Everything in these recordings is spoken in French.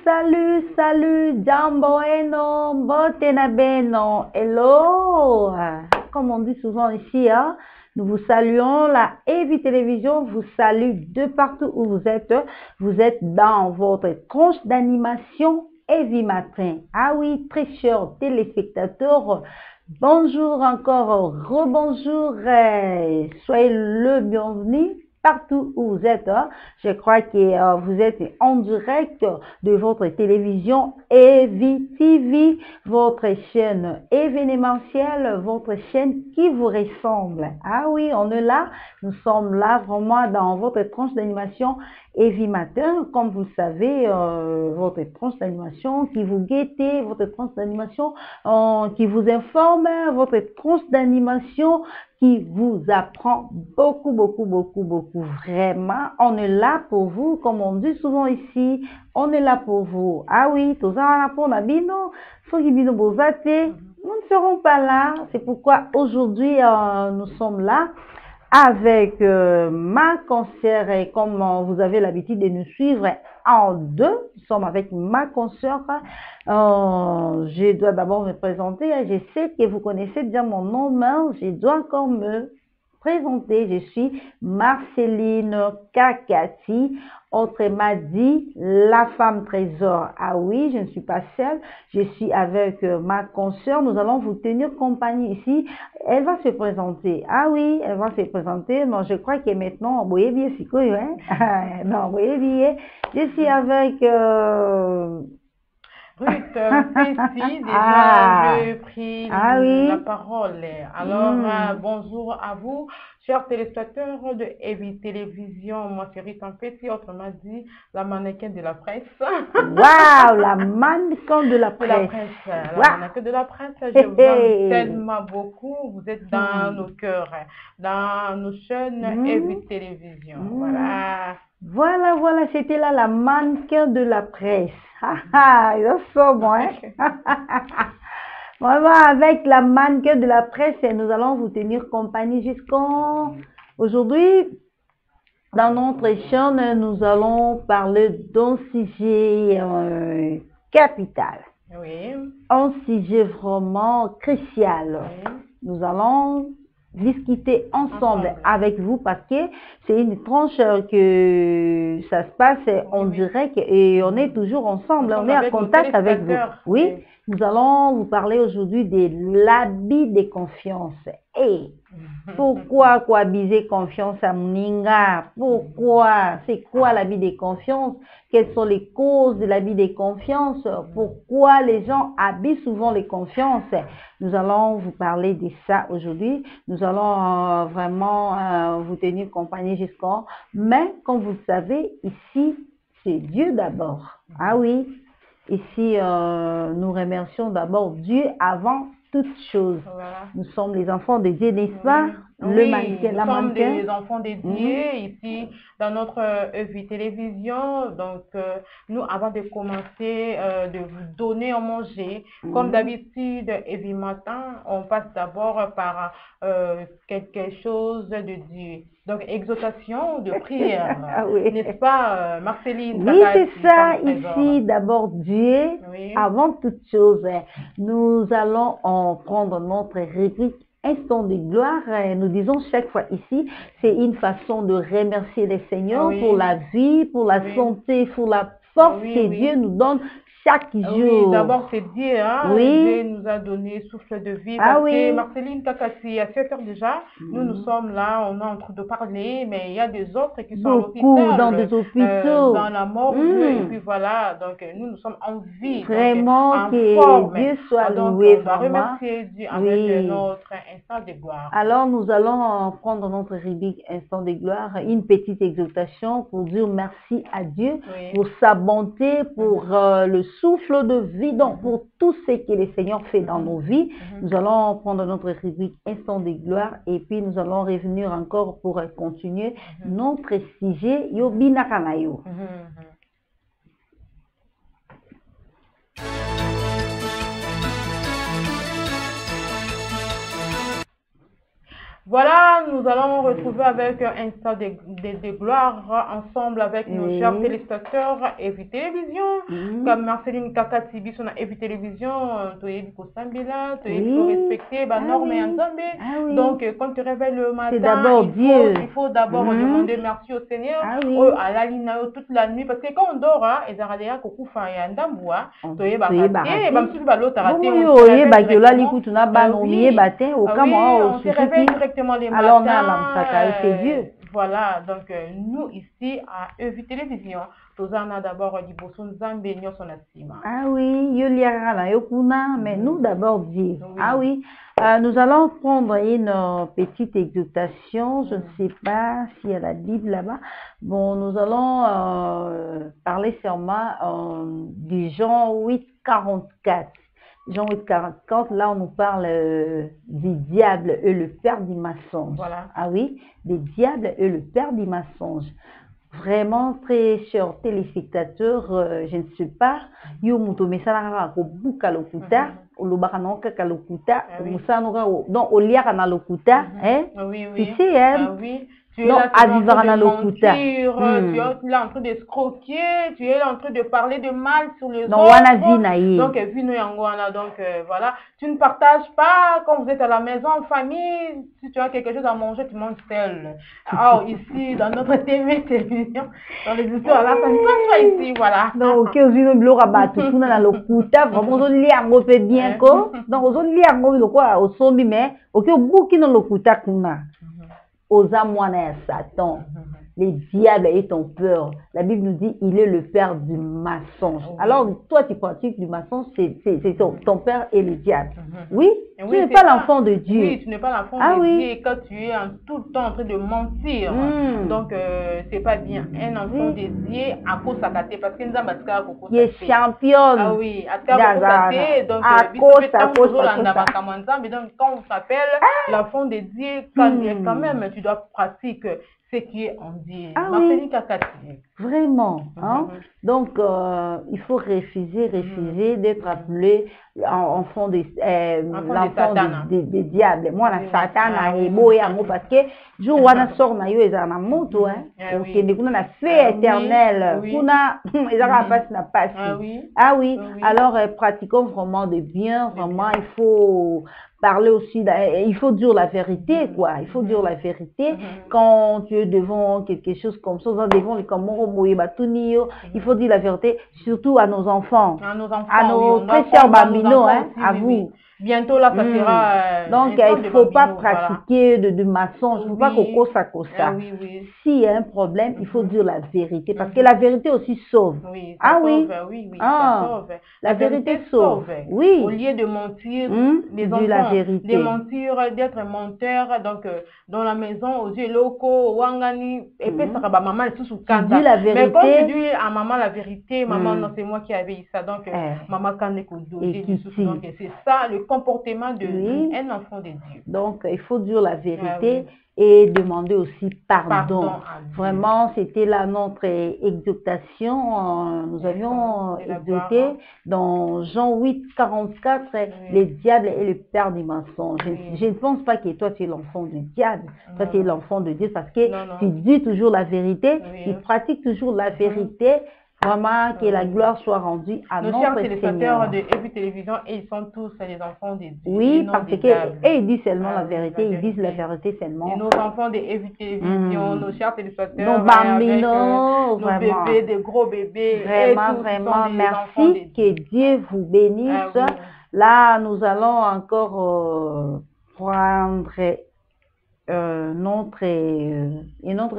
Salut, Jamboeno, Botenabeno, hello. Comme on dit souvent ici, hein, nous vous saluons, la Evi Télévision vous salue de partout où vous êtes. Vous êtes dans votre tranche d'animation Evi Matin. Ah oui, très chers téléspectateurs, bonjour encore, rebonjour, soyez le bienvenu partout où vous êtes. Hein. Je crois que vous êtes en direct de votre télévision Evi TV, votre chaîne événementielle, votre chaîne qui vous ressemble. Ah oui, on est là, nous sommes là vraiment dans votre tranche d'animation Evi Matin, comme vous le savez, votre tranche d'animation qui vous guette, votre tranche d'animation qui vous informe, votre tranche d'animation qui vous apprend beaucoup. Vraiment, on est là pour vous, comme on dit souvent ici, on est là pour vous. Ah oui, tous en pour Nabino, ceux qui nous nous ne serons pas là. C'est pourquoi aujourd'hui, nous sommes là avec ma consoeur, et comme vous avez l'habitude de nous suivre en deux, nous sommes avec ma consoeur. Je dois d'abord me présenter. Je sais que vous connaissez bien mon nom, mais je dois encore me présenter. Je suis Marceline Kakati, autrement dit la femme trésor. Ah oui, je ne suis pas seule, je suis avec ma consoeur. Nous allons vous tenir compagnie ici. Elle va se présenter. Ah oui, elle va se présenter. Non, je crois que maintenant, vous voyez bien, c'est quoi, hein? Non, vous voyez bien, je suis avec Ruth, Fessi, déjà, j'ai pris la parole. Alors, bonjour à vous, chers téléspectateurs de Evi Télévision. Moi, c'est Ruth Fessi, autrement dit, la mannequin de la presse. Waouh, la mannequin de la presse. La mannequin de la presse, je vous aime tellement beaucoup. Vous êtes dans nos cœurs, dans nos chaînes Evi Télévision. Voilà, c'était là la mannequin de la presse. Il est so bon, hein? Vraiment, avec la mannequin de la presse, nous allons vous tenir compagnie jusqu'en... Aujourd'hui, dans notre chaîne, nous allons parler d'un sujet capital. Oui. Un sujet vraiment crucial. Oui. Nous allons discuter ensemble avec vous parce que c'est une tranche que ça se passe en direct et on est toujours ensemble, on est en contact avec vous. Oui, nous allons vous parler aujourd'hui de l'habit de confiance. Et pourquoi cohabiter confiance à Mninga? Pourquoi? C'est quoi l'habit de confiance? Quelles sont les causes de l'habit de confiance? Pourquoi les gens habitent souvent les confiances? Nous allons vous parler de ça aujourd'hui. Nous allons vraiment vous tenir compagnie jusqu'en... Mais comme vous le savez, ici, c'est Dieu d'abord. Ah oui, ici, nous remercions d'abord Dieu avant toute chose. Voilà. Nous sommes les enfants de Dieu, n'est-ce pas? Le mannequin, la mannequin. Nous sommes des enfants de Dieu ici dans notre Evi Télévision. Donc, nous, avant de commencer, de vous donner à manger, comme d'habitude, Evi Matin, on passe d'abord par quelque chose de Dieu. Donc, exhortation de prière. N'est-ce pas, Marceline? Oui, c'est ça, ici, d'abord Dieu, avant toute chose. Nous allons en prendre notre rubrique Instant de gloire. Nous disons chaque fois ici, c'est une façon de remercier le Seigneur pour la vie, pour la santé, pour la force que Dieu nous donne chaque jour. Oui, d'abord c'est Dieu, hein? Dieu nous a donné souffle de vie. Parce que Marceline Kakati, à 7 heures déjà, nous sommes là, on est en train de parler, mais il y a des autres qui sont à l'hôpital, dans des hôpitaux, dans la mort, et puis voilà, donc nous sommes en vie, vraiment, donc, que forme. Dieu soit Donc, loué, on va vraiment. remercier Dieu avec notre instant de gloire. Alors, nous allons prendre notre rubrique Instant de gloire, une petite exaltation pour dire merci à Dieu pour sa bonté, pour le souffle de vie, donc pour tout ce que le Seigneur fait dans nos vies. Nous allons prendre notre rubrique Instant de gloire et puis nous allons revenir encore pour continuer notre sujet Yobina Kanayo. Voilà, nous allons retrouver avec un instant de gloire ensemble avec nos chers téléspectateurs Evi Télévision. Comme Marceline Kakatibi, son Evi Télévision, tu es du Kosambila, tu es faut respecter la norme et Nzambe. Donc, quand tu te réveilles le matin, il faut d'abord demander merci au Seigneur, à la ligne toute la nuit, parce que quand on dort, et Zaradea Kokufa et Andamboua, tu es baraté, même si tu vas l'autre raté, on se réveille directement les matins. Voilà, donc nous ici à Evi Télévision, nous avons d'abord du Boson Zambé, son astima. Ah oui, mais nous d'abord dire. Ah oui, nous allons prendre une petite exhortation. Je ne sais pas s'il y a la Bible là-bas. Bon, nous allons parler sûrement du Jean 8,44. Jean 8,44, là on nous parle du diable et le père du mensonge. Voilà. Ah oui, du diable et le père du mensonge. Vraiment très chers téléspectateurs, je ne sais pas, yo muto mesala ko buka lokuta, olobaka na kaka lokuta, musanoka donc oliaka na lokuta, hein? Oui, tu sais, hein? Ah oui. Tu es là en train de mentir, tu es là en train de scroquer, tu es là en train de parler de mal sur les autres. Donc, voilà. Tu ne partages pas quand vous êtes à la maison, en famille. Si tu as quelque chose à manger, tu manges seul. Alors, ici, dans notre télévision, dans les histoires, là, ça ne passe pas ici, voilà. Donc, ok, vous avez blog à battre, tout dans le couta, vraiment, vous allez en fait bien, quoi. Donc, vous allez en quoi, au sommet, mais, ok, beaucoup dans le couta, kuna. Aux amoines Satan, les diables et ton peur. La Bible nous dit, il est le père du mensonge. Alors, toi, tu pratiques du mensonge, c'est ton père et le diable. Oui, tu n'es pas l'enfant de Dieu. Oui, tu n'es pas l'enfant de Dieu quand tu es tout le temps en train de mentir. Donc, c'est pas bien. Un enfant de Dieu, à cause de sa parce qu'il nous a battu à cause il est championne. Ah oui, à cause donc, donc, quand on s'appelle l'enfant de Dieu, quand même, tu dois pratiquer ce qui est en Dieu. Vraiment. Hein? Donc, il faut refuser d'être appelé enfant de l'enfant des diables. Moi, la Satan, parce que je vois la sort na yo ezana moto, hein. Ok, mais qu'on a fait éternel. Qu'on a, Ah oui. Alors, pratiquons vraiment de bien. Vraiment, il faut parler aussi, il faut dire la vérité, quoi. Il faut dire la vérité. Quand tu es devant quelque chose comme ça, devant les il faut dire la vérité, surtout à nos enfants, à nos très chers bambino, hein, à vous. Bientôt là, ça sera. Donc, il ne faut pas pratiquer de mensonge, il ne faut pas qu'on ça. S'il y a un problème, il faut dire la vérité, parce que la vérité aussi sauve. Ça sauve. La vérité sauve. Oui. Au lieu de mentir, les enfants, la vérité. De mentir, d'être menteur, donc dans la maison, aux yeux locaux, wangani, et puis ça va maman tout sous dis la vérité. Mais quand tu dis à maman la vérité, maman non, c'est moi qui avais eu ça, donc maman quand donc c'est ça le comportement d'un enfant de Dieu. Donc il faut dire la vérité. Et demander aussi pardon. Vraiment, c'était là notre exhortation. Nous avions exhorté dans Jean 8,44, les diables et le père du mensonge. Je ne pense pas que toi, tu es l'enfant du diable. Toi, tu es l'enfant de Dieu parce que tu dis toujours la vérité, tu pratiques toujours la vérité. Vraiment, que la gloire soit rendue à notre Seigneur. Nos chers téléspectateurs de Evi Télévision, ils sont tous les enfants de Dieu. Oui, parce qu'ils disent seulement la vérité, ils disent la vérité seulement. Et nos enfants de Evi Télévision, nos chers téléspectateurs, nos bambinos, nos bébés, des gros bébés. Vraiment, merci, que Dieu vous bénisse. Là, nous allons encore prendre notre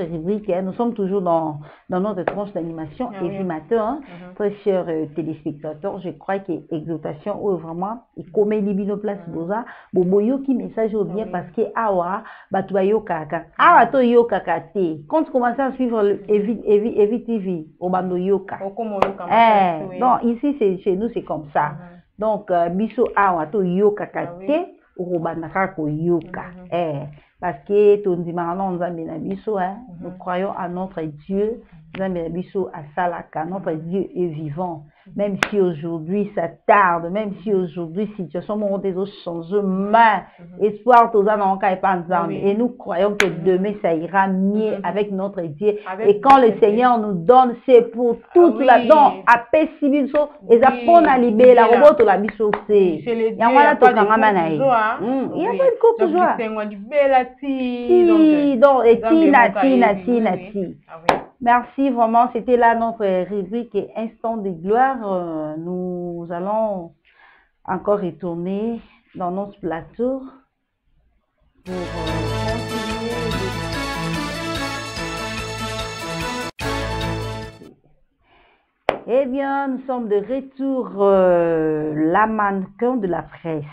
rubrique. Nous sommes toujours dans notre tranche d'animation Evi Matin. Très chers téléspectateurs, je crois que exhortation ou vraiment il commet libino place boza boboyo qui message au bien parce que awa batuayo kaka awa to yo kaka te. Quand tu commences à suivre le Evi TV au bando yoka. Donc ici c'est chez nous c'est comme ça. Donc biso awa to yo kaka te au bandaka ko yoka. Parce que nous croyons à notre Dieu Zambiabiso à Salaka, notre Dieu est vivant. Même si aujourd'hui ça tarde, même si aujourd'hui situation des autres change, mais espoir tous et nous croyons que demain ça ira mieux avec notre Dieu. Et quand le Seigneur nous donne, c'est pour tout la donc à Pessibiso et ça pon à libérer la robot la biso c'est. Il y a voilà tout quand même. Il y a pas de coup toujours. Donc et tina. Merci vraiment, c'était là notre rubrique Instant de gloire. Nous allons encore retourner dans notre plateau pour continuer. Eh bien, nous sommes de retour, la mannequin de la presse.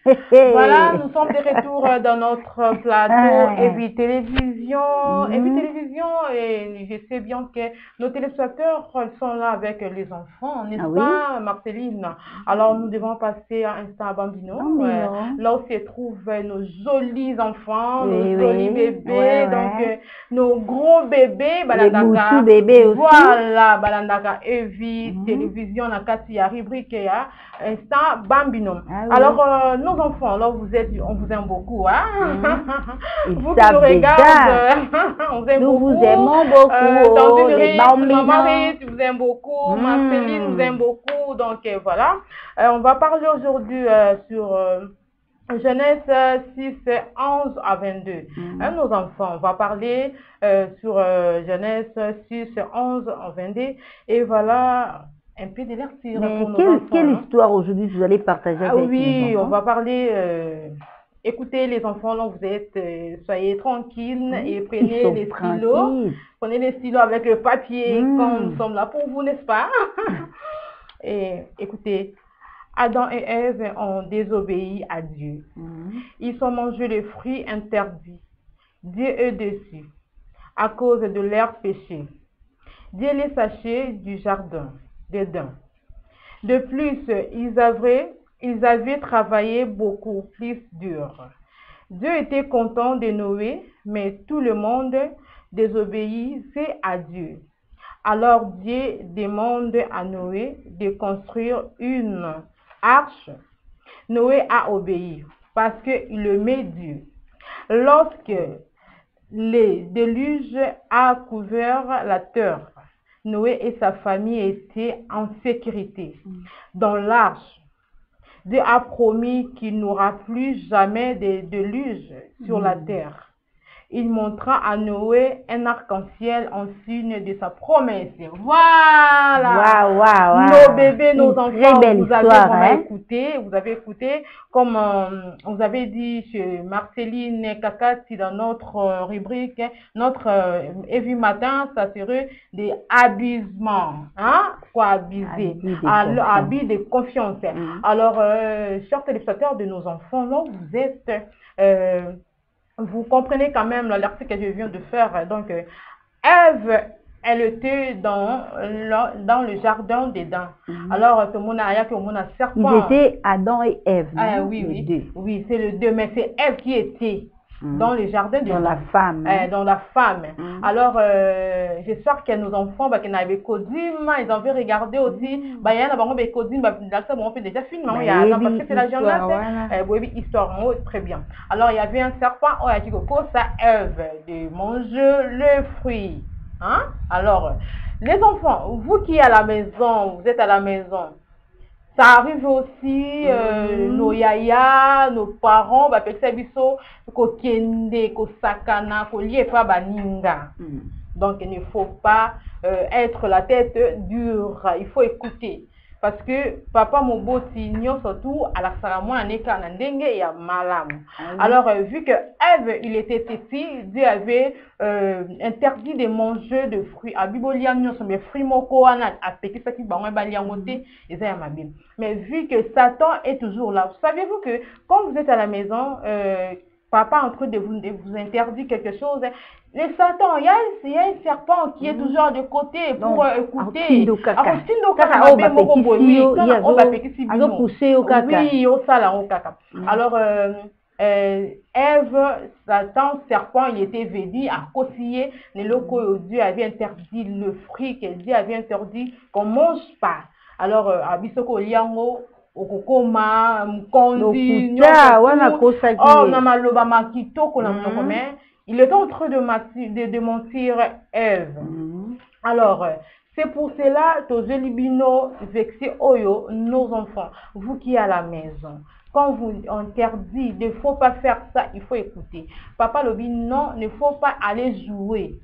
Voilà, nous sommes de retour dans notre plateau Evi Télévision. Evi Télévision, et je sais bien que nos téléspectateurs sont là avec les enfants, n'est-ce pas, Marceline? Alors, nous devons passer à Instant Bambino, là où se trouvent nos jolis enfants, nos jolis bébés, donc nos gros bébés, Balandaka, bébés aussi. Voilà, Balandaka Evi Télévision, la Katia rubrique Instant Bambino. Alors, nos enfants, là vous êtes, on vous aime beaucoup, hein? Vous qui nous regardez, on vous aime nous beaucoup. Vous aimons beaucoup. Marie, tu vous aime beaucoup. Marceline nous aime beaucoup. Donc voilà, on va parler aujourd'hui sur Genèse 6, 11 à 22. Nos enfants, on va parler sur Genèse 6, 11 à 22. Et voilà. Un peu de l'air pour nos enfants. Quelle histoire aujourd'hui vous allez partager avec nous? On va parler. Écoutez les enfants, là vous êtes, soyez tranquilles et prenez les stylos. Prenez les stylos avec le papier, comme nous sommes là pour vous, n'est-ce pas? Et écoutez, Adam et Ève ont désobéi à Dieu. Ils ont mangé les fruits interdits. Dieu est dessus à cause de leur péché. Dieu les sachait du jardin d'Éden. De plus, ils avaient travaillé beaucoup plus dur. Dieu était content de Noé, mais tout le monde désobéissait à Dieu. Alors Dieu demande à Noé de construire une arche. Noé a obéi parce qu'il aimait Dieu. Lorsque le déluge a couvert la terre, Noé et sa famille étaient en sécurité dans l'arche. Dieu a promis qu'il n'y aura plus jamais de déluge sur la terre. Il montra à Noé un arc-en-ciel en signe de sa promesse. Voilà! Nos bébés, nos enfants, vous avez écouté, comme vous avez dit chez Marceline Kakati dans notre rubrique, notre Evi Matin, ça serait des abusement. Hein? Quoi abuser? Abus de confiance. Alors, chers téléspectateurs de nos enfants, là, vous êtes... vous comprenez quand même l'article que je viens de faire. Donc, Ève, elle était dans le jardin d'Éden. Alors, ce monde a serpent. Ils étaient Adam et Ève. Oui, c'est le deux, mais c'est Ève qui était dans le jardin d'Éden. Dans la femme. Dans la femme. Alors, j'espère que nos enfants, qui n'avaient qu'Odim, ils avaient regardé aussi. Il y a un Kodim, on fait déjà film, parce que c'est la jeunesse. Histoire, très bien. Alors, il y avait un serpent, on a dit que ça Ève de manger le fruit. Hein? Alors, les enfants, vous qui êtes à la maison, vous êtes à la maison, ça arrive aussi, nos yaya, nos parents, donc il ne faut pas être la tête dure, il faut écouter. Parce que papa Moboti, surtout à la Saramouane, et à Malam. Alors, vu que Ève, il était petit, Dieu avait interdit de manger de fruits. À Bibolia, nous sommes fruits moko, à petit petit bango, mais vu que Satan est toujours là, savez-vous que quand vous êtes à la maison, papa en train de vous interdire quelque chose, le Satan, il y a un serpent qui est toujours de côté pour écouter. Alors, Ève, Satan, serpent, il était venu à conseiller les locaux. Dieu avait interdit le fruit que Dieu avait interdit qu'on mange pas. Alors, abisoko liango, okokoma, mkondi, lokuta wana kosaki oh, namaloba makitoko na monoko, mais il était en train de mentir Ève. Alors, c'est pour cela, Tozelibino, vexé Oyo, nos enfants, vous qui êtes à la maison, quand vous interdit, il ne faut pas faire ça, il faut écouter. Papa Lobi, non, il ne faut pas aller jouer.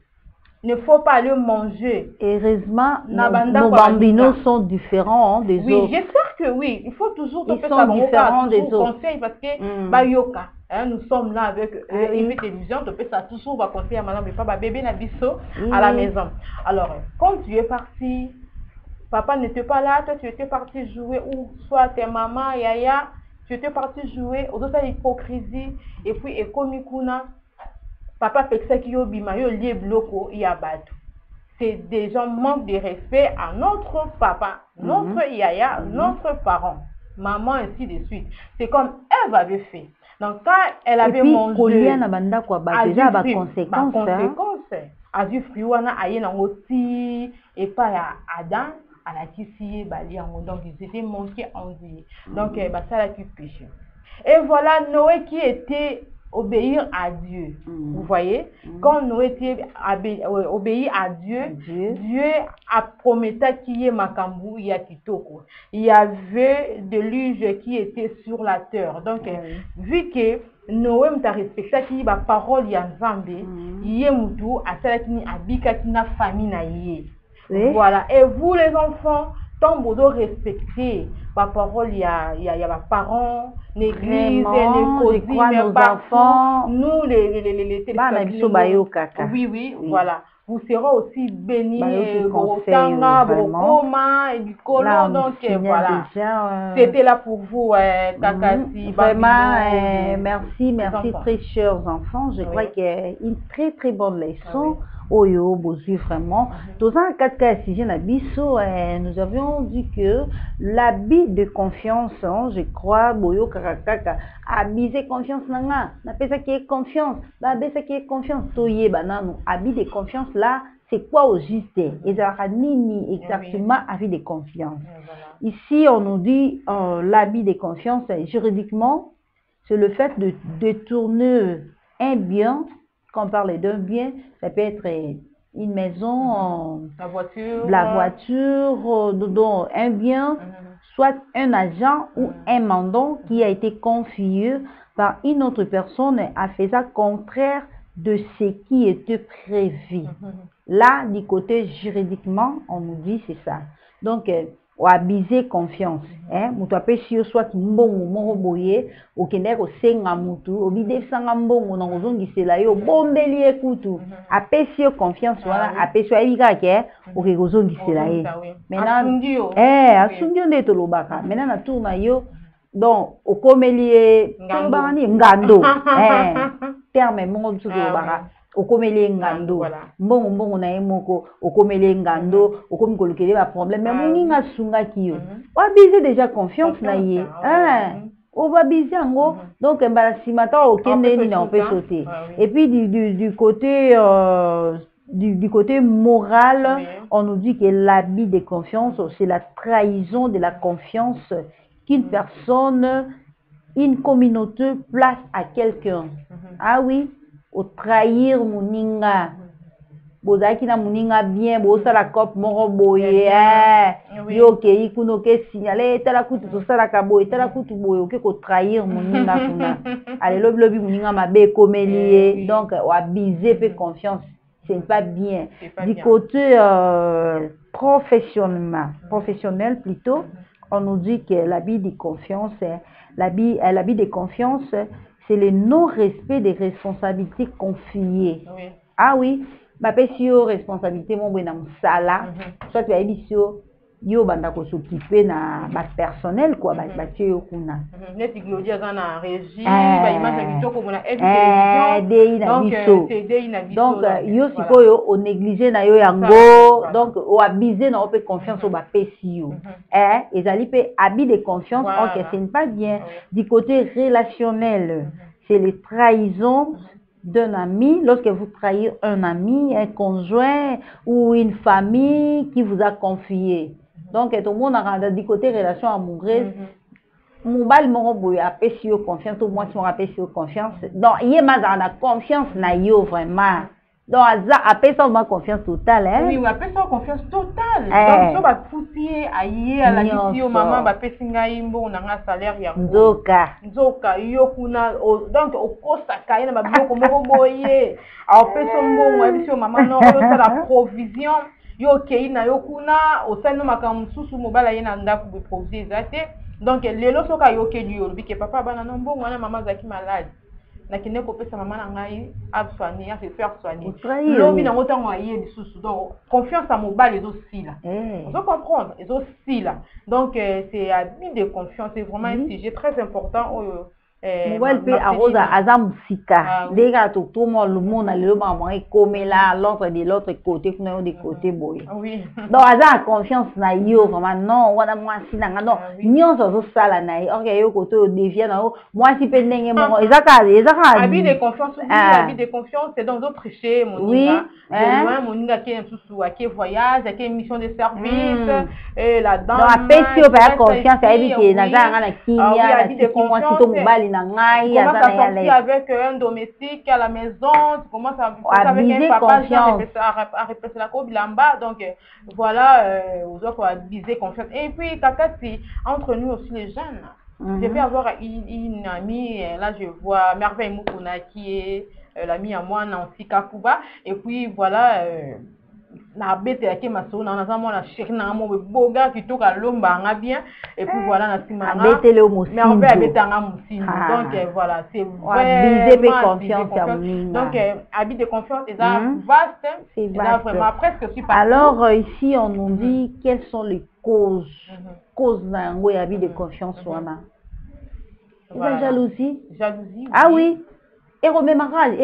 Il ne faut pas aller manger. Heureusement, nos bambinos sont différents des autres. Oui, j'espère que oui. Il faut toujours ils sont différents des autres. Conseil parce que Bayoka, nous sommes là avec une télévision, ça toujours va conseiller à madame papa bébé Nabiso à la maison. Alors, quand tu es parti, papa n'était pas là, toi tu étais parti jouer, ou soit tes mamans, yaya, tu étais parti jouer, aux autres hypocrisie, et puis Ekomikuna. Papa Pexaki yo bima yo lié bloco yabatu. C'est des gens manquent de respect à notre papa, notre yaya, notre parent, maman, ainsi de suite. C'est comme Ève avait fait. Donc quand elle avait mangé, conséquence, a vu friwana aye na ngoti et pas à Adam à la kisi bali yango, donc ils étaient manqués en vie. Donc ça la qui péché. Et voilà Noé qui était obéir à Dieu. Vous voyez, quand Noé obéit à Dieu, Dieu a promis qu'il y ait Makambu, il y a Kitoko. Il y avait de l'huile qui était sur la terre. Donc, vu que Noé m'a respecté qu'il y a parole, il y a Zambé, il y a Moutou, à celle qui a na famille na yé. Voilà. Et vous les enfants, tant que vous respectez ma parole, il y a ma parents, l'église, les nos enfants, nous les oui, voilà. Vous serez aussi bénis, donc voilà. C'était là pour vous, Kakasi. Vraiment, merci, très chers enfants. Je crois qu'il y a une très très bonne leçon. Oyo, Bosu, vraiment. Dans un cas de sujet, nous avions dit que l'habit de confiance, je crois, Boyo, Karakaka, abiser confiance, n'a pas ça qui est confiance, abiser ça qui est confiance, toye, banano, habit de confiance là, c'est quoi au juste? Et ça a nini exactement habit de confiance. Ici, on nous dit l'habit de confiance, juridiquement, c'est le fait de détourner un bien. Quand on parle d'un bien, ça peut être une maison, la voiture, un bien, soit un agent ou un mandant qui a été confié par une autre personne à faire contraire de ce qui était prévu. Là, du côté juridiquement, on nous dit c'est ça. Donc, ou abuser confiance, mutu apesi soit mbongo moko boye okende ko senga mutu obide sanga mbongo na kozongisela yo bombeli ekutu apesi confiance wala apesi ayika ke oke kozongisela ye maintenant asundio nde tolobaka maintenant na tour na yo donc okomeli tolobaka ni ngando terme moko biso tolobaka okomeli ngando mbongo na ye moko okomeli ngando okomi kolukele ba problème mais moninga sunga kiyo oabize déjà confiance na ye obabize yango donc mbala simata okende ni na peut sauter et puis du côté moral on nous dit que l'habit de confiance c'est la trahison de la confiance qu'une personne, une communauté place à quelqu'un. Ah oui, au trahir muninga. Bozaki na muninga bien, bosa la cop moro boye, yo ke ikuno ke signaler, tala kutu to sala ka boye, tala kutu boye, ok ko trahir muninga kuna. Allez lobi muninga mabe komelie, donc o abiser pe confiance, ce n'est pas bien. Du côté professionnel plutôt, on nous dit que l'habit de confiance, l'habit de confiance, c'est le non-respect des responsabilités confiées. Oui. Ah oui, ma pesio responsabilité mon bon sala, soit tu as dit yo banda ko s'occuper na ba personnel quoi ba tio kuna. Neti Claudia na régie, ba image kitoko mona télévision. Donc yo sikoyo o négliger na yo yango, donc o abuser na o pe confiance o ba pesio. Ezali pe habit de confiance, ok, ce n'est pas bien. Du côté relationnel, c'est les trahisons d'un ami. Lorsque vous trahissez un ami, un conjoint ou une famille qui vous a confié. Donc, tout le monde a du côté relation amoureuse. Mobile mon a péché confiance au moins si on a péché confiance. Donc, il y a confiance na yo vraiment. Donc, après ça, on a confiance totale. Hein? Oui, après ça, confiance totale. Donc, ça va pousser à y à la mission, maman, va péter ngaimbo, on a un salaire, il y a Nzoka, yokuna, donc, au costa, kaina, va bien comme boye. Alors, après ça, on maman, non, on a la provision. Yokeina, yokuna, au sein de ma camusu, mobile, il y a un ndaku de provision. Donc, les lots sont yoke du yolo, que papa, banana, bon, on a maman, zaki malade. Nakine ko pesa maman ngai a soigner, a se faire soigner. L'homme n'a autant moyen de sous. Donc confiance à mobile les aussi là. On doit comprendre, les aussi là. Donc c'est abus de confiance, c'est vraiment un sujet très important. Mobile peut arroser azam sika. Dès que tout le monde a le maman est comme là, l'autre de l'autre côté, qu'on a de côté boy. Oui. Donc azam confiance na yo vraiment non, on a moi si nanga non. Nyon so ça là na. Ok yo côté devient na moi si pe ndenge mo. Ezaka. Abus de confiance, oui, abus de confiance, c'est donc d'autres péchés mon ninga. De loin mon ninga qui est sous qui voyage, qui est mission de service et la dame. Donc après si on perd confiance, ça veut dire que na za na kimia, na moi si to mobile. Tu commences à sortir avec un domestique à la maison, tu commences à avec un papa à répéter la cour là-bas. Donc voilà, vous doivent abuser confiance. Et puis, Kaka, c'est entre nous aussi les jeunes. Je vais avoir une amie, là je vois Merveille Mukuna qui est l'amie à moi, Nancy Kakuba. Et puis voilà. Na bête ya kemaso na naza mona chéri na mo boga kitoka lomba nga bien et puis voilà na sima nga bête le musine mais on va bête nga musine donc voilà c'est vraiment confiance donc habit de confiance est vaste c'est vraiment presque super. Alors ici on nous dit quelles sont les causes d'un habit de confiance wana la jalousie ah oui et remémarage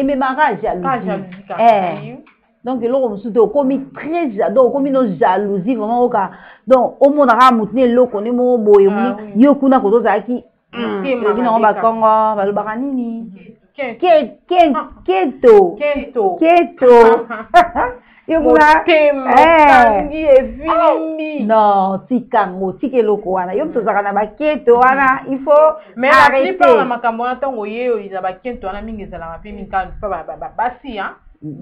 jalousie donc l'homme se dit commis très donc commis nos jalousie vraiment au cas donc au monde a mouté l'eau qu'on est mon boy yo kuna koto zaki bino on va kongo balobaka nini keto yo kuna non tikango tikeloko wana yo tozaka na baketo wana il faut mais la plupart na makambo na tango yeyo iza baketo wana mingi ezalaka pe mingi pa basi hein. Oui,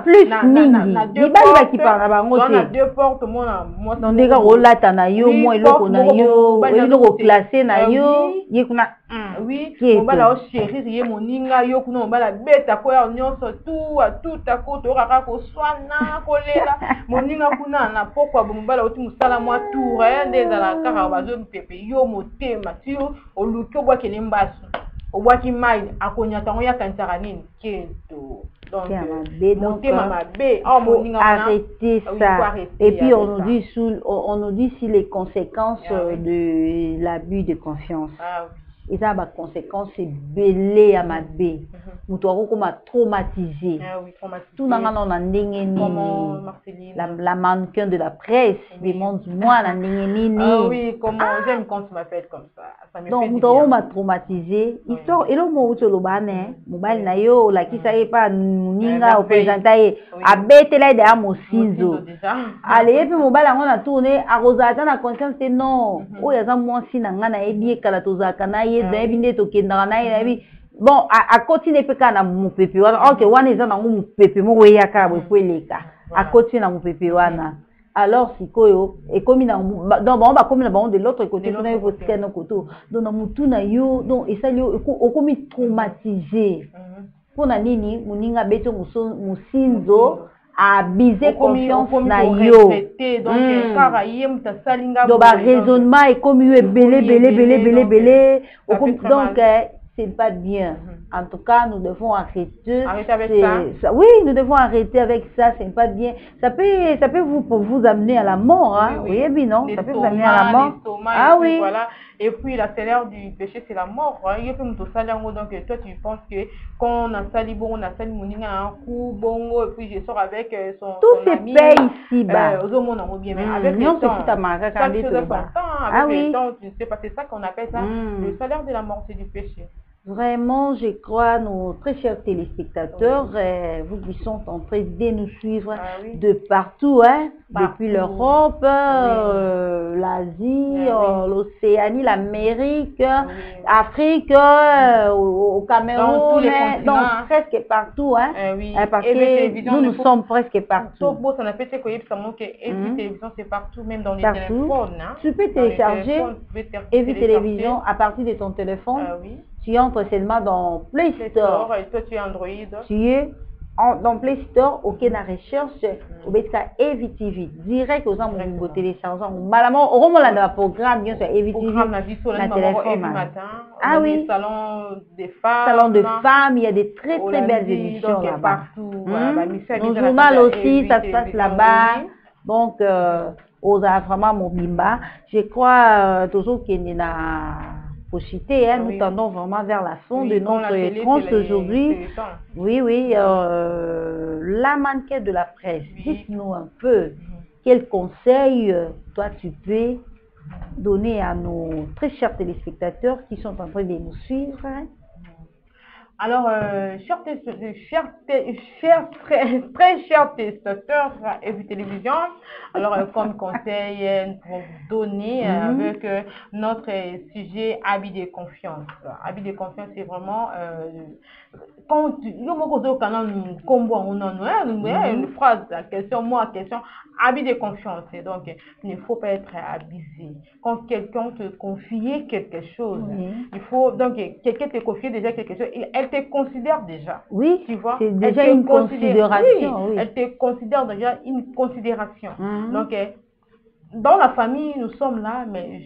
plus mingi. Libali qui parle bango te. On a deux portes, moi non ndeka rolata na yo, moi eloko na yo, eloko classé na yo, yekuna. Oui, on va la chérir ye moninga yo kuna on va la beta ko ya nyonso tout à côté oraka ko swana ko lela moninga kuna na pokwa bombala oti musala mwa tour ndeza la kaka bazo pepe yo motema ti oluki obwa kene mbasu obwaki mai akonyaka ngo yakanisaka nini keto donc arrêtez ça et puis on nous dit si les conséquences de l'abus de confiance et ça a conséquences c'est belé à ma bé mutu akokoma traumatisé tout nanga na ndenge nini la mannequin de la presse demande moi na ndenge nini oui comment j'aime quand tu m'appelles comme ça me donc mutu akokoma traumatisé histoire elo mo utoloba ne mobile na yo lakisa ye pa ninga opresenta ye abetela ide ya mosinzo ale ye pe mobile yango na tourne akozala na conscience te non oyo aza mwasi na nga na yebi ekala tozalaka na ye dayebi nde tokendaka na ye nayebi bon akoti ne pe kaka na mopepe wana ok wana eza nango mopepe moko eyaka boye po eleka akoti na mopepe wana alors sikoyo ekomi na donc bango bakomi na bango de l'autre côté kuna yo kotika na koto donc na mutu na yo donc esali yo okomi traumatisé mpona nini moninga abeti mosinzo abize confiance na yo donc baraisonnement ekomi yo ebele donc c'est pas bien. En tout cas, nous devons arrêter. Avec ça. Oui, nous devons arrêter avec ça. C'est pas bien. Ça peut vous amener à la mort. Hein? Oui, oui, non. Ça peut vous amener à la mort. Ah oui. Voilà. Et puis la salaire du péché, c'est la mort. Il y a donc toi tu penses que quand on a sali bon, on a sali moninga un coup bongo et puis je sors avec son ami. Tout se paye ici bas. Mais avec le temps, ah oui. tu sais pas, c'est ça qu'on appelle ça le salaire de la mort, c'est du péché. Vraiment, je crois, nos très chers téléspectateurs, vous qui sont en train de nous suivre de partout, hein, depuis l'Europe, l'Asie, l'Océanie, l'Amérique, Afrique, au Cameroun, donc presque partout, hein, parce que nous sommes presque partout. Télévision, c'est partout, même dans les téléphones. Tu peux télécharger EVI Télévision à partir de ton téléphone. Tu entres seulement dans Play Store. Et toi, tu es Android. Tu es dans Play Store, ok, na recherche, au BTK EVI TV. Direct aux gens qui téléchargent. Malamment, au moment où on a un programme, bien sûr, EVI TV. Na téléphone. Ah oui. Salon des femmes. Salon de femmes, il y a des très très belles émissions là-bas. Nos journal aussi, ça se passe là-bas. Donc, aux vraiment mon bimba. Je crois toujours qu'il y a possibilité, hein, nous tendons vraiment vers la fin de notre France aujourd'hui. Oui, la manquette de la presse. Dites-nous un peu, quels conseils toi tu peux donner à nos très chers téléspectateurs qui sont en train de nous suivre, hein? Alors, très chers téléspectateurs EVI Télévision, alors comme conseil, nous pouvons vous donner avec notre sujet habit de confiance. Habit de confiance, c'est vraiment quand une phrase, la question, habit de confiance. Donc, il ne faut pas être abusé. Quand quelqu'un te confie quelque chose, il faut, donc, quelqu'un te confie déjà quelque chose, elle te considère déjà. Oui, tu vois, c'est déjà une considération. Oui, elle te considère déjà une considération. Donc, dans la famille, nous sommes là, mais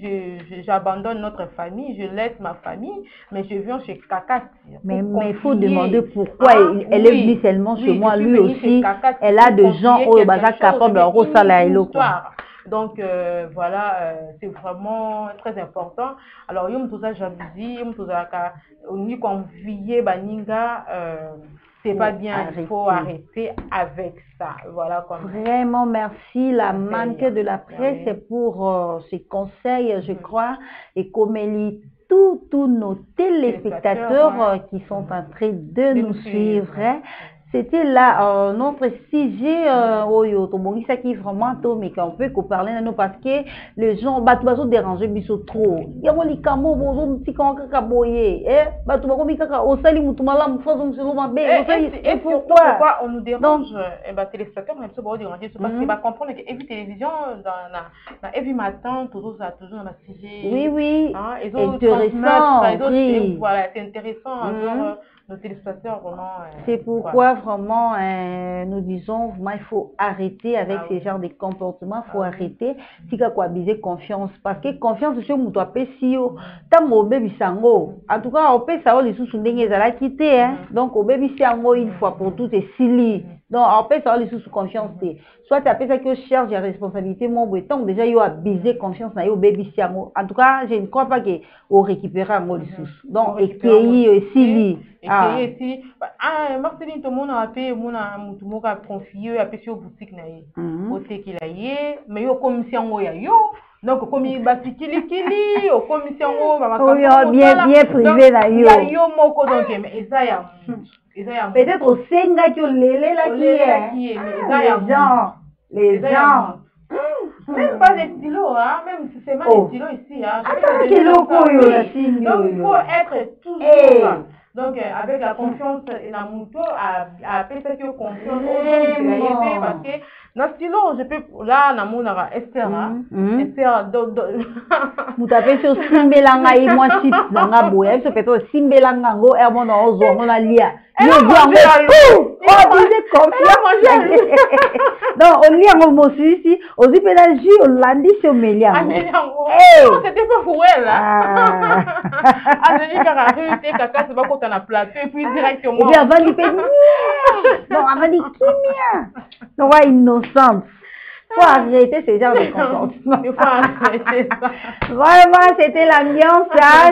j'abandonne notre famille, je laisse ma famille, mais je viens chez Kaka. Mais il faut demander pourquoi elle est venue seulement chez moi, lui aussi. Elle a des gens qui sont capables de ressortir. Donc, voilà, c'est vraiment très important. Alors, yom tout ça, jalousie, yom tout ça, on y convie, baninga, c'est pas bien, il faut arrêter avec ça. Voilà, comme vraiment, merci. La manque de la presse, c'est pour ces conseils, je crois, et comme tous nos téléspectateurs qui sont en train de nous suivre. C'était là notre sujet ça qui est vraiment tôt, mais qu'on peut parler de nous parce que les gens sont dérangés mais sont trop. Il y a des camo bonjour petit quand kaboye batu bako mikaka osali mutumala mfazo mselo mabe et pourquoi on nous dérange téléspectateurs même ça va déranger parce que va comprendre que EVI Télévision dans EVI Matin toujours dans la sujet oui intéressant voilà c'est intéressant nos téléspectateurs vraiment c'est pourquoi vraiment nous disons vraiment il faut arrêter avec ces genres de comportements, il faut arrêter si quoi abuser confiance parce que confiance sur muto apesio tango baby sango en tout cas on peut ça les sous ndenge za la quitter hein donc au baby sango une fois pour toutes et sili donc on peut ça les sous confiance soit tu appelles ça que charge de responsabilité mon tant déjà yo abuser confiance na yo baby sango en tout cas je ne crois pas que on récupérera mon les sous donc et sili ici Marceline tout le monde a appelé mon mutu moka confié appelé sur boutique na ye côté qu'il a yé mais yo commission ya yo donc comme basikili au commission bien privé na yo yo moko donc mais ezaya peut-être au senga que lélé là qui les gens même pas des stylos, hein, même si c'est mal des stylos ici, hein. Donc il faut être toujours donc avec la confiance et la moto à peut-être que confiance parce que dans le stylo je peux là na mon Esther Esther vous tapez sur simbelanga et moi si nanga boya ça peut être simbelanga ngo et mon ozo on a lia donc on lit en mot ici aussi pédagogie on lundi sur Melia c'était pas pour elle là je dis que Kaka c'est pas quand on a plateau et puis directement et puis avant il fait non avant il kimia non ouais innocente faut arrêter ce genre de comportement. Il faut arrêter ça. Vraiment, c'était l'ambiance,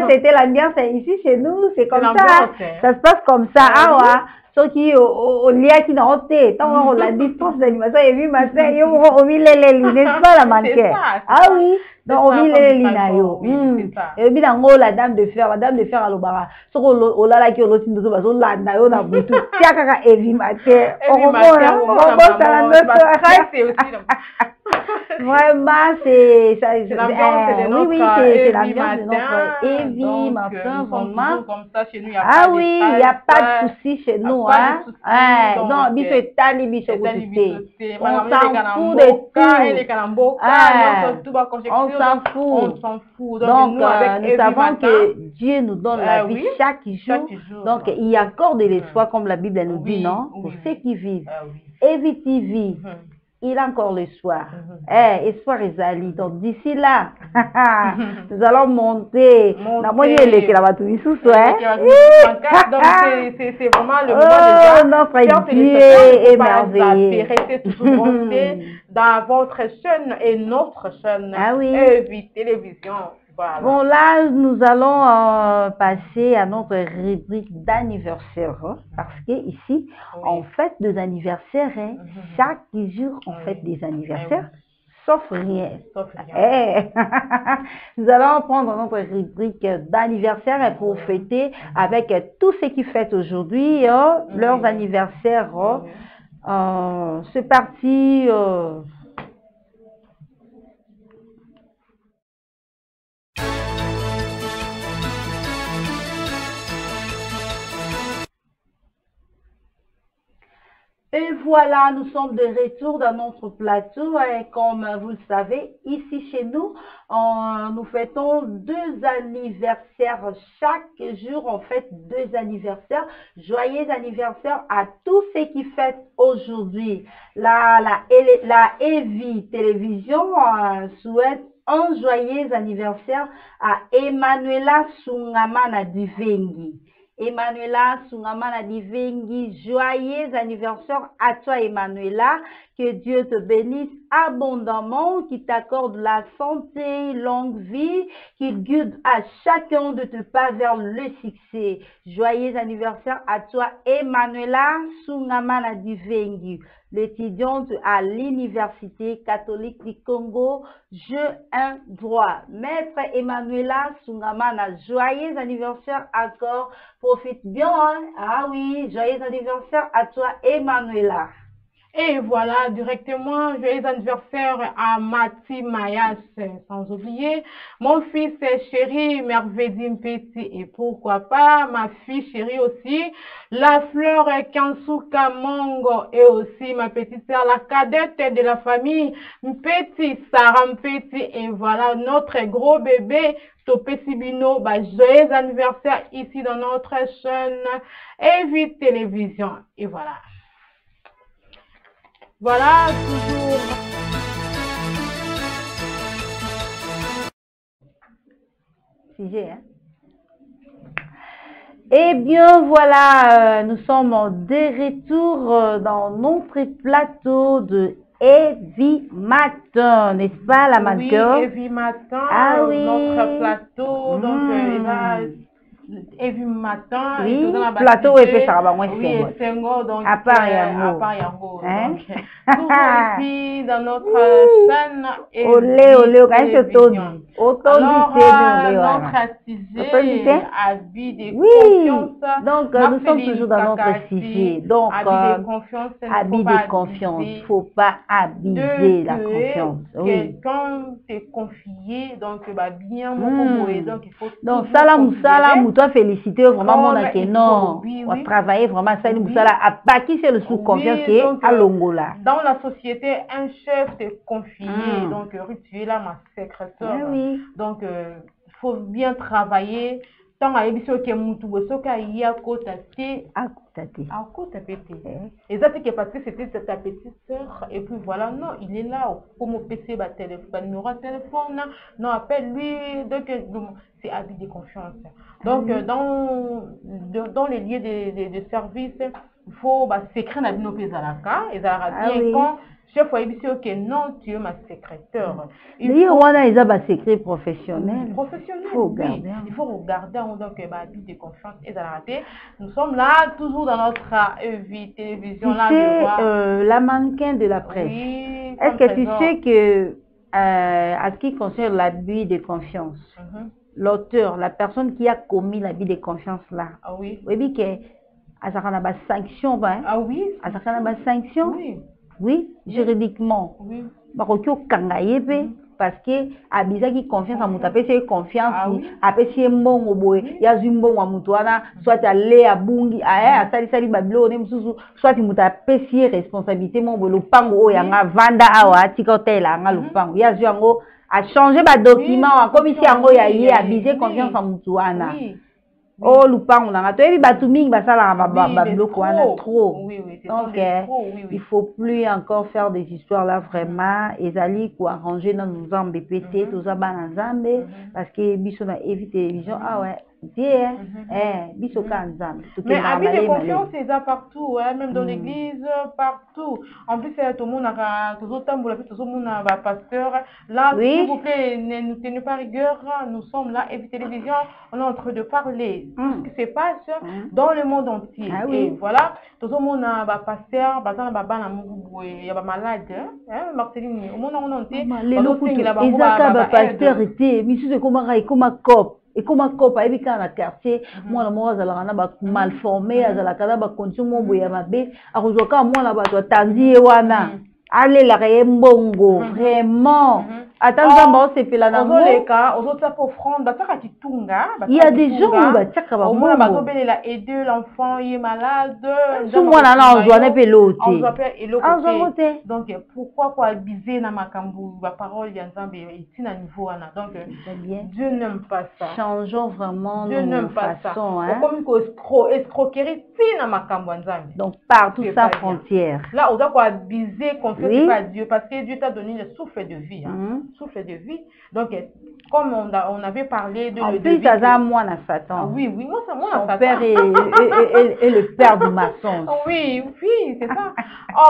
c'était l'ambiance ici chez nous, c'est comme ça. Ça se passe comme ça. Ah ouais. ce qui au lia qui n'a ôté tant on la distance d'animation et vu ma sœur yo on mis les n'est-ce pas la manquer ah oui donc on mis les linayo et bien en la dame de fer à l'obara ce qu'on la qui on nous va so la na yo na butu tia kaka evi matin on vraiment c'est l'ambiance de notre Evie matin vraiment comme ça chez nous ah oui il n'y a pas de souci chez nous hein non biso etali biso côté on s'en fout de tout on s'en fout donc nous savons que Dieu nous donne la vie chaque jour donc il y a encore de l'espoir comme la Bible nous dit non pour ceux qui vivent Evie TV il a encore l'espoir. Espoir est ali. Donc d'ici là, nous allons monter. Donc c'est vraiment le moment de notre Dieu est merveilleux. Restez toujours dans votre chaîne et notre chaîne. Ah oui. Evie Télévision. Voilà. Bon, là, nous allons passer à notre rubrique d'anniversaire, parce que ici, on fête des anniversaires, chaque jour, on fête des anniversaires, sauf rien. Nous allons prendre notre rubrique d'anniversaire pour fêter avec tous ceux qui fêtent aujourd'hui leurs anniversaires. C'est parti. Et voilà, nous sommes de retour dans notre plateau et comme vous le savez, ici chez nous, nous fêtons 2 anniversaires. Chaque jour, on fête 2 anniversaires. Joyeux anniversaire à tous ceux qui fêtent aujourd'hui. La Evie Télévision souhaite un joyeux anniversaire à Emmanuela Sungamana Divengi. Emmanuela Sungamana Divengi, joyeux anniversaire à toi Emmanuela, que Dieu te bénisse abondamment, qu'il t'accorde la santé, longue vie, qu'il guide à chacun de tes pas vers le succès. Joyeux anniversaire à toi Emmanuela Sungamana Divengi, l'étudiante à l'Université catholique du Congo, jeu 1 droit. Maître Emmanuela Sungamana, joyeux anniversaire encore. Profite bien, hein? Ah oui, joyeux anniversaire à toi Emmanuela. Et voilà, directement, joyeux anniversaire à Mati Mayas, sans oublier mon fils chéri, Merveille Mpeti, et pourquoi pas ma fille chérie aussi, la fleur Kansuka Mongo, et aussi ma petite sœur, la cadette de la famille, Mpeti, Sarah Mpeti, et voilà notre gros bébé, Topé Sibino, joyeux anniversaire ici dans notre chaîne Evie Télévision, et voilà. Voilà, toujours. Sujet, hein? Eh bien, voilà, nous sommes de retour dans notre plateau de Evie Matin, n'est-ce pas, la matin? Oui, Evie Matin, oui. Notre plateau, donc, Evie Matin, oui, plateau et puis ça va moi oui, Sengo, donc à part Yango, hein? Donc toujours ici dans notre chaîne olé notre sujet habit de confiance, donc nous sommes toujours dans notre sujet, donc habit de confiance, il ne faut pas abuser la confiance. Quelqu'un t'est confié, donc bien donc il faut donc salam toi féliciter vraiment mon que non on travailler vraiment ça nous ça à bâtir sur le sous confiance à Longola. Dans la société un chef t'est confié donc tu es là ma secrétaire donc il faut bien travailler tant à émission que mutu bosoka ya kota te à côté pété et ça c'est parce que c'était ta petite sœur et puis voilà non il est là comme au PC ba téléphone numéro téléphone non appelle lui donc c'est habit de confiance donc dans les lieux de service il faut s'écrire dans nos pays à la cas et ça bien quand chef foyer dit ok non tu es ma secrétaire. D'ailleurs on a des secrets professionnels. Professionnel. Il faut regarder. Oui. Il faut regarder donc habit de confiance et raté. Nous sommes là toujours dans notre vie télévision là de voir la mannequin de la presse. Oui, est-ce que tu sais que à ce qui concerne l'abus de confiance, l'auteur, la personne qui a commis l'abus de confiance là, oui, oui que à ça a une sanction oui, à ça a une sanction, oui, juridiquement, oui, parce que abisaki confiance à mutapé c'est confiance après c'est mbongo boy ya zumbo wa mutuana soit aller à bungi a sali bablo ne mususu soit mutapé c'est responsabilité mon bolo pango yanga vanda awa tikotela nga lupango ya zuango a changer ba document a commission yango ya ye abisé confiance à mutuana. Oh, lupango nanga to ebi batu mingi basala ba bloc wana trop. Donc il faut plus encore faire des histoires là vraiment ezali ko arranger dans nos embé pété tous abana nzambe parce que biso na éviter télévision ouais biso ka nzambe. Mais habit de confiance c'est ça partout même dans l'église partout. En plus tout le monde a tout le monde a pasteur là s'il vous plaît ne tenez pas rigueur, nous sommes là éviter télévision on est en train de parler ce qui se passe dans le monde entier. Et voilà, tout le monde a un pasteur, il y a des malades, Marceline, au monde entier, il y a pasteur était, mais c'est comme un cop. Et comme un cop, il y a un quartier, moi, moi, je suis mal formé, je suis condition, moi, je suis mal moi, tandi, allez, la mbongo, vraiment. Attends, c'est fait la aux autres offrandes, il y a des gens où au moins il a aidé l'enfant, il est malade. Donc pourquoi quoi abuser dans ma cambo, la parole d'Anzambe est à niveau donc Dieu n'aime pas ça. Changeons vraiment Dieu n'aime pas ça. Comme escroquerie dans ma cambo Anzambe. Donc partout sa frontière. Là on doit quoi abuser confier pas Dieu parce que Dieu t'a donné le souffle de vie. Souffle de vie. Donc, comme on avait parlé de... En plus, ça a moi à Satan. Oui, moi, ça moi à Satan. Son père est le père du maçon. Oui, c'est ça.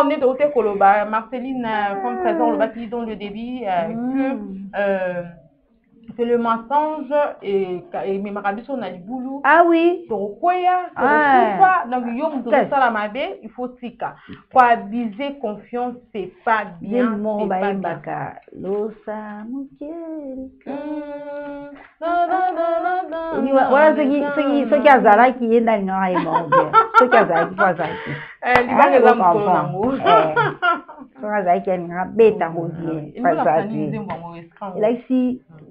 On est de côté Koloba. Marceline, comme présent, on va dire dans le débit que le mensonge et mes marabis sont à boulot. Ah oui. Donc il faut tika. Pour abuser confiance, c'est pas bien. Voilà ce qui a Zara qui est dans ce qui a Zara qui va Zara.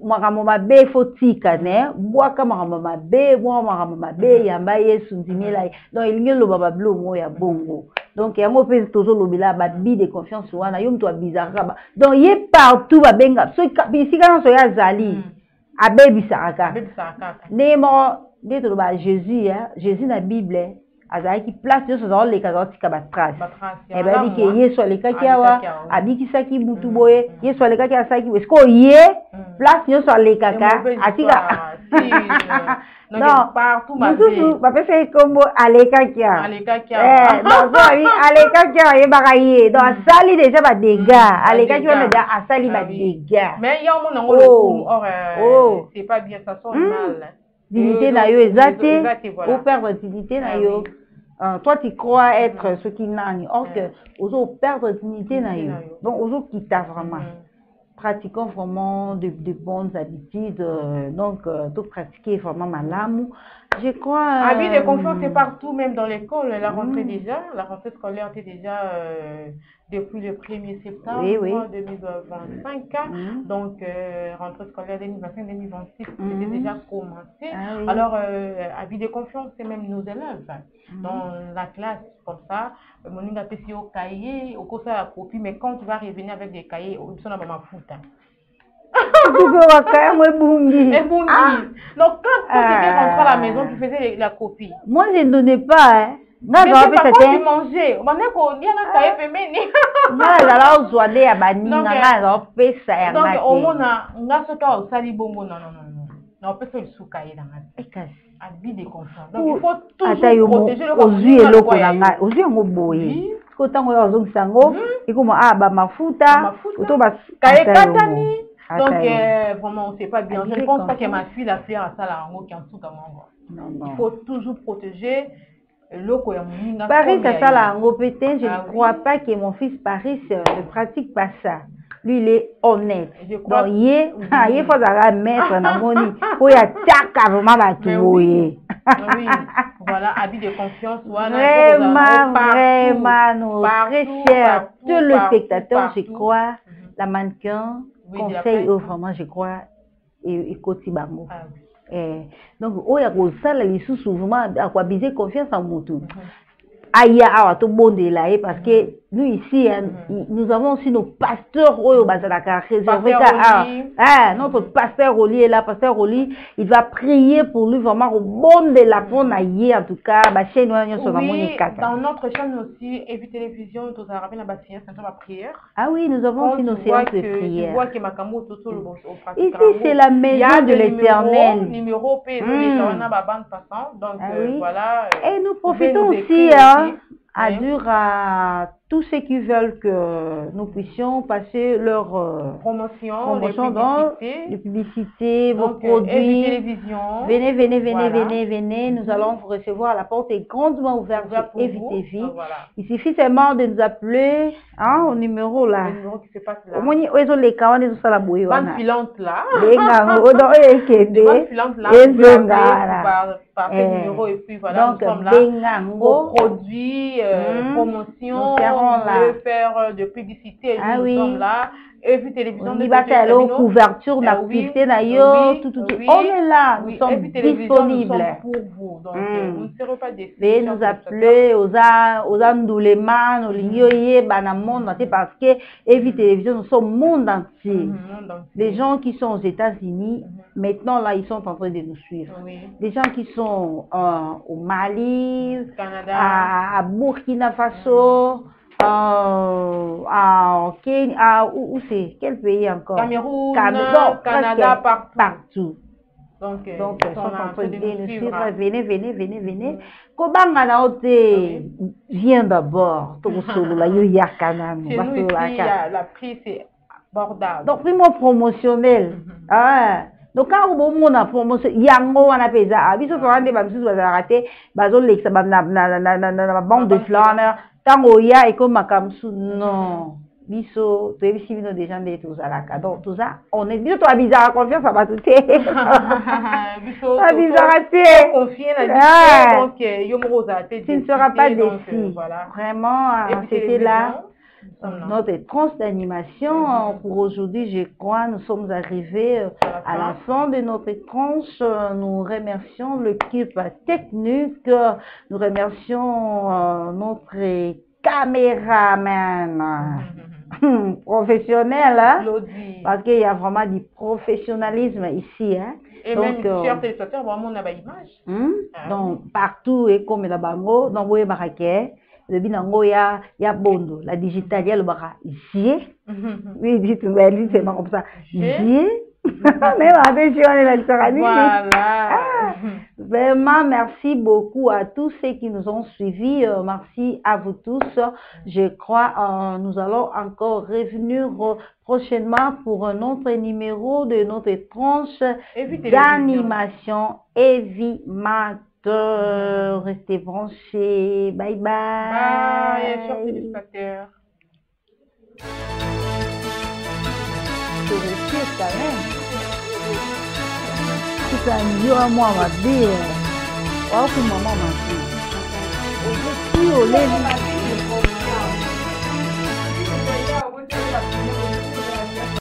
Makambo mabe fotika ne bwaka makambo mabe makambo mabe yamba yesu ndimela donc ilingi loba bablo mo ya bongo donc yango pe tozo lobila ba bi de confiance wana yo mto bizarre ba donc ye partout ba benga so bisika so ya zali abebisaka nemo de to ba Jésus Jésus na Bible azaki place de so les cas tika ba trace et ba dit que yesu aleka kiawa abikisaki mutu boye yesu aleka kia saki esko ye place yo so aleka ka atika non partout ma vie ba pese kombo aleka kia donc aleka kia ye bakaye donc asali déjà ba dégâts aleka kia me da asali ba dégâts mais ya mon ngo c'est pas bien ça sonne mal dignité na yo ezate ou perdre dignité na yo. Toi, tu crois être ce qui n'a ni. Or que, aux perdre dignité na yo. Donc, aux qui t'a vraiment. Pratiquons vraiment de bonnes habitudes. Donc, tout pratiquer vraiment malamu. Je crois. Habit de confiance, c'est partout, même dans l'école. La rentrée déjà, la rentrée scolaire était déjà depuis le 1er septembre 2025. Donc, rentrée scolaire 2025-2026, c'était déjà commencé. Alors, habit de confiance, c'est même nos élèves. Dans la classe, comme ça, mon a fait au cahier, au cours de la copie, mais quand tu vas revenir avec des cahiers, on va m'en foutre. Donc, quand tu étais rentré à la maison, tu faisais la copie. Moi, je ne donnais pas. Mais c'est pas quoi tu mangeais. On m'a dit qu'on y a un cahier féminin. Donc, au moins, on a ce cas au salibongo. Non. On peut faire le sous-cahier dans la tête. Habit de confiance. Donc, il faut toujours protéger le po tango ya zong sango et comme ba mafuta auto ba katani. Donc vraiment on sait pas bien. Je ne pense pas que ma fille la faire à ça là en qui en tout non. Il faut toujours protéger l'eau ya moninga. Paris ça ça là en peut-être je ne crois pas que mon fils Paris ne pratique pas ça. Lui, il est honnête. Donc, il faut la mettre dans moni. Pour y attaquer vraiment la tout. Oui, voilà, habit de confiance. Vraiment, vraiment, nos très chers, tous les spectateurs, je crois, la mannequin, conseille vraiment, je crois, et côté bango. Donc, il y a ça, les sous souvent, à quoi biser confiance en moto. Aïe, tout le monde est là, parce que nous ici, nous avons aussi nos pasteurs réservés. Notre pasteur Oli est là, pasteur Oli, il va prier pour lui vraiment au bon de la bonne aïe, en tout cas. Oui, dans notre chaîne aussi, Evi Télévision, nous avons rappelé la prière. Ah oui, nous avons aussi nos séances de prière. Ici, c'est la maison de l'Éternel. Numéro donc voilà. Et nous profitons aussi, à tous ceux qui veulent que nous puissions passer leur promotion dans les publicités, vos produits. Venez. Nous allons vous recevoir. La porte est grandement ouverte pour Evi TV. Voilà. Il suffit seulement de nous appeler au numéro là. Le numéro qui se passe là. Bonne filante là. Par ce numéro et puis voilà, donc, nous sommes là. Vos produits, promotion, on veut faire de publicité, nous sommes là. Et puis télévision de couverture, d'activité d'ailleurs, tout. On est là, nous sommes disponibles. Pour vous, donc vous ne serez pas déçus. Veuillez nous appeler aux Andouleman, aux Lignoye, Banamon, parce que Evi Télévision, nous sommes monde entier. Les gens qui sont aux États-Unis, maintenant là, ils sont en train de nous suivre. Les gens qui sont au Mali, Canada, à Burkina Faso. Où c'est? Quel pays encore? Cameroun, Canada, partout. Donc ils sont en train de nous suivre. Venez. Kobanga na ote, viens d'abord. Chez nous ici, la prix c'est abordable. Donc, prix promotionnel. Donc, quand on a promotion, yango wana pesa. Biso fera bamsusu bazarate, bazo lexa na bande de flâneurs. Tant oya et comme makamsu non. Biso, tu es ici des gens de tous à la cas. Donc tout ça, on est biso toi bizarre confiance à tout. Biso bizarre confier la donc yomoza tu ne seras pas déçu. Voilà. Vraiment, c'était là. Notre tranche d'animation pour aujourd'hui, je crois, nous sommes arrivés à la fin de notre tranche. Nous remercions l'équipe technique, nous remercions notre caméraman professionnel, parce qu'il y a vraiment du professionnalisme ici. Et donc, même chers téléspectateurs, vraiment on a l'image. Donc partout et comme la bango, donc vous voyez le binango ya bondo la digital ya le bara j oui dit tout belle c'est comme ça j même avec voilà. Vraiment merci beaucoup à tous ceux qui nous ont suivis, merci à vous tous. Je crois nous allons encore revenir prochainement pour un autre numéro de notre tranche d'animation Evi Restez branchés. Bye bye. Bye, chers téléspectateurs. Je respire quand même. C'est un million à moi, ma vie. Oh, que maman m'a dit.